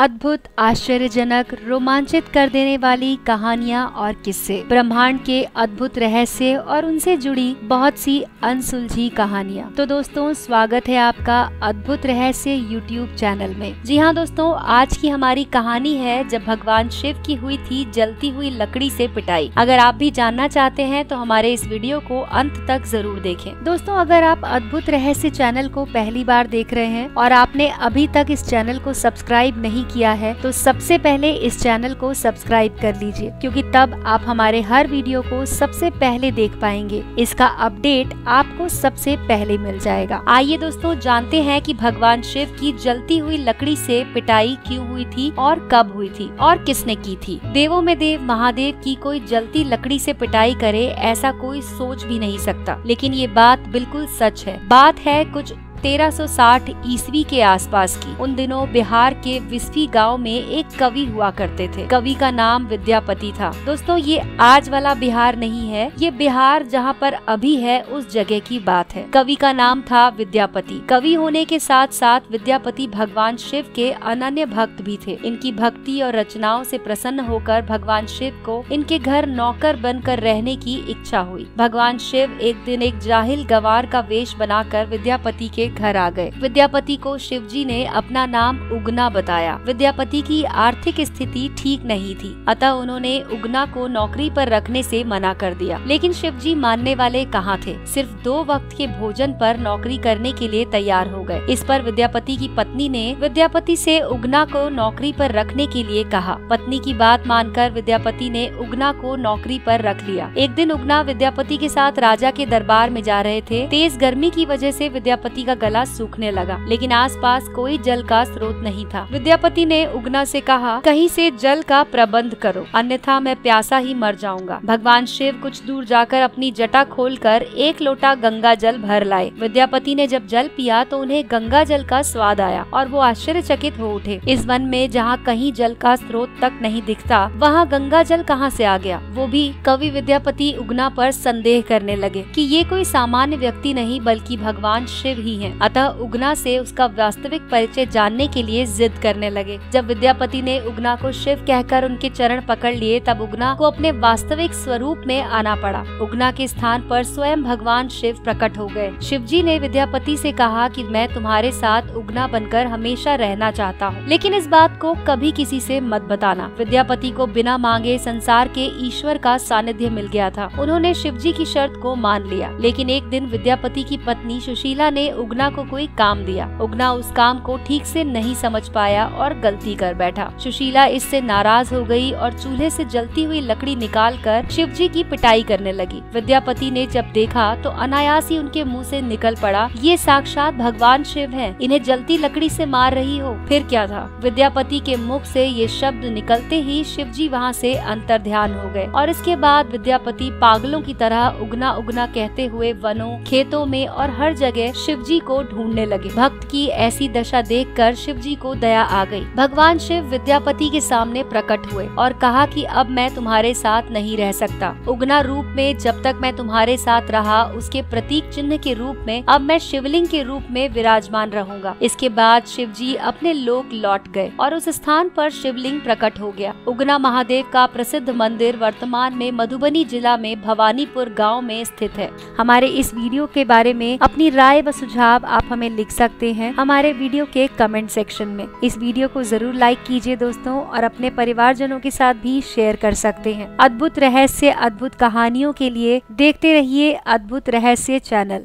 अद्भुत, आश्चर्यजनक, रोमांचित कर देने वाली कहानियाँ और किस्से, ब्रह्मांड के अद्भुत रहस्य और उनसे जुड़ी बहुत सी अनसुलझी कहानियाँ। तो दोस्तों, स्वागत है आपका अद्भुत रहस्य यूट्यूब चैनल में। जी हाँ दोस्तों, आज की हमारी कहानी है जब भगवान शिव की हुई थी जलती हुई लकड़ी से पिटाई। अगर आप भी जानना चाहते हैं तो हमारे इस वीडियो को अंत तक जरूर देखें। दोस्तों, अगर आप अद्भुत रहस्य चैनल को पहली बार देख रहे हैं और आपने अभी तक इस चैनल को सब्सक्राइब नहीं किया है तो सबसे पहले इस चैनल को सब्सक्राइब कर लीजिए, क्योंकि तब आप हमारे हर वीडियो को सबसे पहले देख पाएंगे। इसका अपडेट आपको सबसे पहले मिल जाएगा। आइए दोस्तों, जानते हैं कि भगवान शिव की जलती हुई लकड़ी से पिटाई क्यों हुई थी और कब हुई थी और किसने की थी। देवों में देव महादेव की कोई जलती लकड़ी से पिटाई करे ऐसा कोई सोच भी नहीं सकता, लेकिन ये बात बिल्कुल सच है। बात है कुछ 1360 ईस्वी के आसपास की। उन दिनों बिहार के विस्फी गांव में एक कवि हुआ करते थे। कवि का नाम विद्यापति था। दोस्तों, ये आज वाला बिहार नहीं है, ये बिहार जहाँ पर अभी है उस जगह की बात है। कवि का नाम था विद्यापति। कवि होने के साथ साथ विद्यापति भगवान शिव के अनन्य भक्त भी थे। इनकी भक्ति और रचनाओं से प्रसन्न होकर भगवान शिव को इनके घर नौकर बनकर रहने की इच्छा हुई। भगवान शिव एक दिन एक जाहिल गंवार का वेश बनाकर विद्यापति के घर आ गए। विद्यापति को शिवजी ने अपना नाम उगना बताया। विद्यापति की आर्थिक स्थिति ठीक नहीं थी, अतः उन्होंने उगना को नौकरी पर रखने से मना कर दिया। लेकिन शिवजी मानने वाले कहाँ थे। सिर्फ 2 वक्त के भोजन पर नौकरी करने के लिए तैयार हो गए। इस पर विद्यापति की पत्नी ने विद्यापति से उगना को नौकरी पर रखने के लिए कहा। पत्नी की बात मानकर विद्यापति ने उगना को नौकरी पर रख लिया। एक दिन उगना विद्यापति के साथ राजा के दरबार में जा रहे थे। तेज गर्मी की वजह से विद्यापति का गला सूखने लगा, लेकिन आसपास कोई जल का स्रोत नहीं था। विद्यापति ने उगना से कहा, कहीं से जल का प्रबंध करो, अन्यथा मैं प्यासा ही मर जाऊंगा। भगवान शिव कुछ दूर जाकर अपनी जटा खोलकर 1 लोटा गंगा जल भर लाए। विद्यापति ने जब जल पिया तो उन्हें गंगा जल का स्वाद आया और वो आश्चर्यचकित हो उठे। इस वन में जहाँ कहीं जल का स्रोत तक नहीं दिखता, वहाँ गंगा जल कहाँ से आ गया। वो भी कवि विद्यापति उगना पर संदेह करने लगे कि ये कोई सामान्य व्यक्ति नहीं बल्कि भगवान शिव ही है। अतः उगना से उसका वास्तविक परिचय जानने के लिए जिद करने लगे। जब विद्यापति ने उगना को शिव कहकर उनके चरण पकड़ लिए, तब उगना को अपने वास्तविक स्वरूप में आना पड़ा। उगना के स्थान पर स्वयं भगवान शिव प्रकट हो गए। शिवजी ने विद्यापति से कहा कि मैं तुम्हारे साथ उगना बनकर हमेशा रहना चाहता हूँ, लेकिन इस बात को कभी किसी से मत बताना। विद्यापति को बिना मांगे संसार के ईश्वर का सानिध्य मिल गया था। उन्होंने शिवजी की शर्त को मान लिया। लेकिन एक दिन विद्यापति की पत्नी सुशीला ने उगना को कोई काम दिया। उगना उस काम को ठीक से नहीं समझ पाया और गलती कर बैठा। सुशीला इससे नाराज हो गई और चूल्हे से जलती हुई लकड़ी निकालकर शिवजी की पिटाई करने लगी। विद्यापति ने जब देखा तो अनायास ही उनके मुंह से निकल पड़ा, ये साक्षात भगवान शिव हैं, इन्हें जलती लकड़ी से मार रही हो। फिर क्या था, विद्यापति के मुख से ये शब्द निकलते ही शिवजी वहाँ से अंतर्ध्यान हो गए और इसके बाद विद्यापति पागलों की तरह उगना उगना कहते हुए वनों, खेतों में और हर जगह शिवजी को ढूंढने लगे। भक्त की ऐसी दशा देखकर शिवजी को दया आ गई। भगवान शिव विद्यापति के सामने प्रकट हुए और कहा कि अब मैं तुम्हारे साथ नहीं रह सकता। उगना रूप में जब तक मैं तुम्हारे साथ रहा, उसके प्रतीक चिन्ह के रूप में अब मैं शिवलिंग के रूप में विराजमान रहूंगा। इसके बाद शिवजी अपने लोक लौट गए और उस स्थान पर शिवलिंग प्रकट हो गया। उगना महादेव का प्रसिद्ध मंदिर वर्तमान में मधुबनी जिला में भवानीपुर गाँव में स्थित है। हमारे इस वीडियो के बारे में अपनी राय व सुझाव आप हमें लिख सकते हैं हमारे वीडियो के कमेंट सेक्शन में। इस वीडियो को जरूर लाइक कीजिए दोस्तों, और अपने परिवारजनों के साथ भी शेयर कर सकते हैं। अद्भुत रहस्य, अद्भुत कहानियों के लिए देखते रहिए अद्भुत रहस्य चैनल।